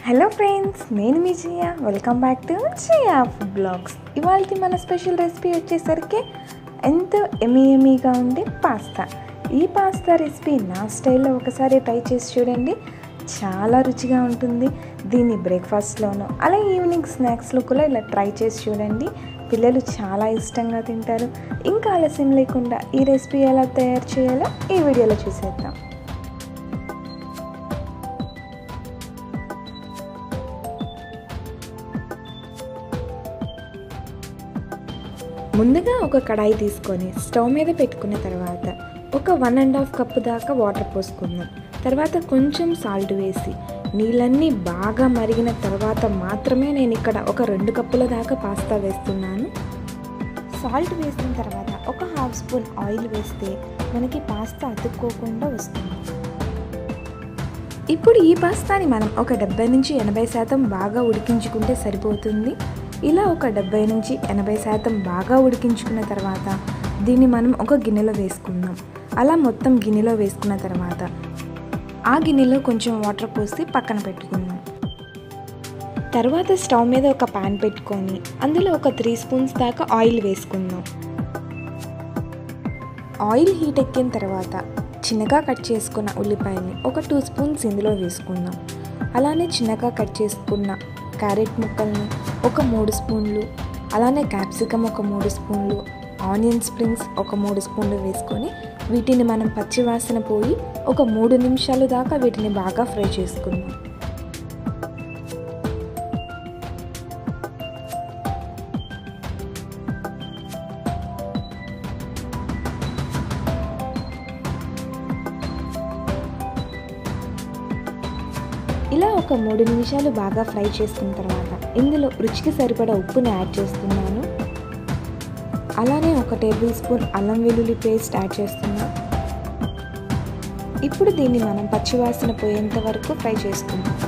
Hello friends, నేను మీ Jia. Welcome back to Jia food blogs. ఇవాళ మన స్పెషల్ రెసిపీ వచ్చేసరికి ఎంతో ఎమీగా ఉండే పాస్తా. ఈ పాస్తా రెసిపీ నా స్టైల్లో ఒకసారి ట్రై చేసి చూడండి, చాలా రుచిగా ఉంటుంది. దీన్ని బ్రేక్ఫాస్ట్లోనూ అలాగే ఈవినింగ్ స్నాక్స్లో కూడా ఇలా ట్రై చేసి చూడండి, పిల్లలు చాలా ఇష్టంగా తింటారు. ఇంకా ఆలస్యం లేకుండా ఈ రెసిపీ ఎలా తయారు చేయాలో ఈ వీడియోలో చూసేద్దాం. ముందుగా ఒక కడాయి తీసుకొని స్టవ్ మీద పెట్టుకున్న తర్వాత ఒక 1.5 కప్పు దాకా వాటర్ పోసుకుందాం. తర్వాత కొంచెం సాల్ట్ వేసి నీళ్ళన్నీ బాగా మరిగిన తర్వాత మాత్రమే నేను ఇక్కడ ఒక 2 కప్పుల దాకా పాస్తా వేస్తున్నాను. సాల్ట్ వేసిన తర్వాత ఒక 1/2 స్పూన్ ఆయిల్ వేస్తే మనకి పాస్తా అతుక్కోకుండా వస్తుంది. ఇప్పుడు ఈ పాస్తాని మనం ఒక 70 నుంచి 80% బాగా ఉడికించుకుంటే సరిపోతుంది. ఇలా ఒక 70 నుంచి 80% బాగా ఉడికించుకున్న తర్వాత దీన్ని మనం ఒక గిన్నెలో వేసుకుందాం. అలా మొత్తం గిన్నెలో వేసుకున్న తర్వాత ఆ గిన్నెలో కొంచెం వాటర్ పోసి పక్కన పెట్టుకుందాం. తర్వాత స్టవ్ మీద ఒక పాన్ పెట్టుకొని అందులో ఒక 3 స్పూన్స్ దాకా ఆయిల్ వేసుకుందాం. ఆయిల్ హీట్ ఎక్కిన తర్వాత చిన్నగా కట్ చేసుకున్న ఉల్లిపాయని ఒక 2 స్పూన్స్ ఇందులో వేసుకుందాం. అలానే చిన్నగా కట్ చేసుకున్న క్యారెట్ ముక్కల్ని ఒక 3 స్పూన్లు, అలానే క్యాప్సికమ్ ఒక 3 స్పూన్లు, ఆనియన్ స్ప్రింగ్స్ ఒక 3 స్పూన్లు వేసుకొని వీటిని మనం పచ్చివాసన పోయి ఒక 3 నిమిషాలు దాకా వీటిని బాగా ఫ్రై చేసుకుందాం. ఇలా ఒక 3 నిమిషాలు బాగా ఫ్రై చేసుకున్న తర్వాత ఇందులో రుచికి సరిపడా ఉప్పుని యాడ్ చేస్తున్నాను. అలానే ఒక టేబుల్ స్పూన్ అల్లం వెల్లుల్లి పేస్ట్ యాడ్ చేస్తున్నాను. ఇప్పుడు దీన్ని మనం పచ్చివాసన పోయేంత వరకు ఫ్రై చేసుకుందాం.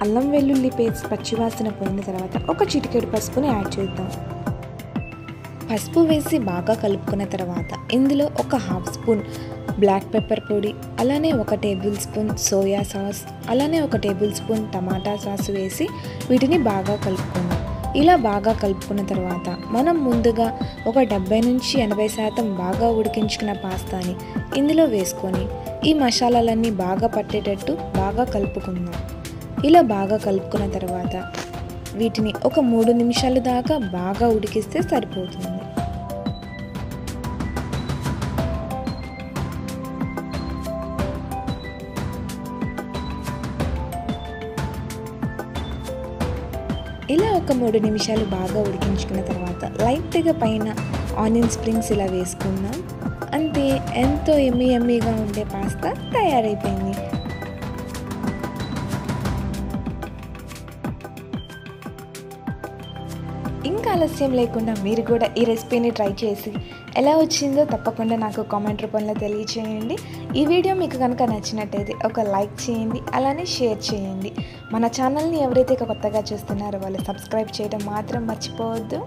అల్లం వెల్లుల్లి పేస్ట్ పచ్చివాసన పోయిన తర్వాత ఒక చిటికెడు పసుపుని యాడ్ చేద్దాం. పసుపు వేసి బాగా కలుపుకున్న తర్వాత ఇందులో ఒక 1/2 స్పూన్ బ్లాక్ పెప్పర్ పొడి, అలానే ఒక టేబుల్ స్పూన్ సోయా సాస్, అలానే ఒక టేబుల్ స్పూన్ టమాటా సాస్ వేసి వీటిని బాగా కలుపుకుందాం. ఇలా బాగా కలుపుకున్న తర్వాత మనం ముందుగా ఒక 70 నుంచి 80% బాగా ఉడికించుకున్న పాస్తాని ఇందులో వేసుకొని ఈ మసాలాలన్నీ బాగా పట్టేటట్టు బాగా కలుపుకుందాం. ఇలా బాగా కలుపుకున్న తర్వాత వీటిని ఒక 3 నిమిషాలు దాకా బాగా ఉడికిస్తే సరిపోతుంది. ఇలా ఒక 3 నిమిషాలు బాగా ఉడికించుకున్న తర్వాత లైట్గా పైన ఆనియన్ స్ప్రింగ్స్ ఇలా వేసుకుందాం. అంతే, ఎంతో ఎమ్మీగా ఉండే పాస్తా తయారైపోయింది. ఇంకా ఆలస్యం లేకుండా మీరు కూడా ఈ రెసిపీని ట్రై చేసి ఎలా వచ్చిందో తప్పకుండా నాకు కామెంట్ రూపంలో తెలియచేయండి. ఈ వీడియో మీకు కనుక నచ్చినట్టయితే ఒక లైక్ చేయండి, అలానే షేర్ చేయండి. మన ఛానల్ని ఎవరైతే కొత్తగా చూస్తున్నారో వాళ్ళు సబ్స్క్రైబ్ చేయడం మాత్రం మర్చిపోవద్దు.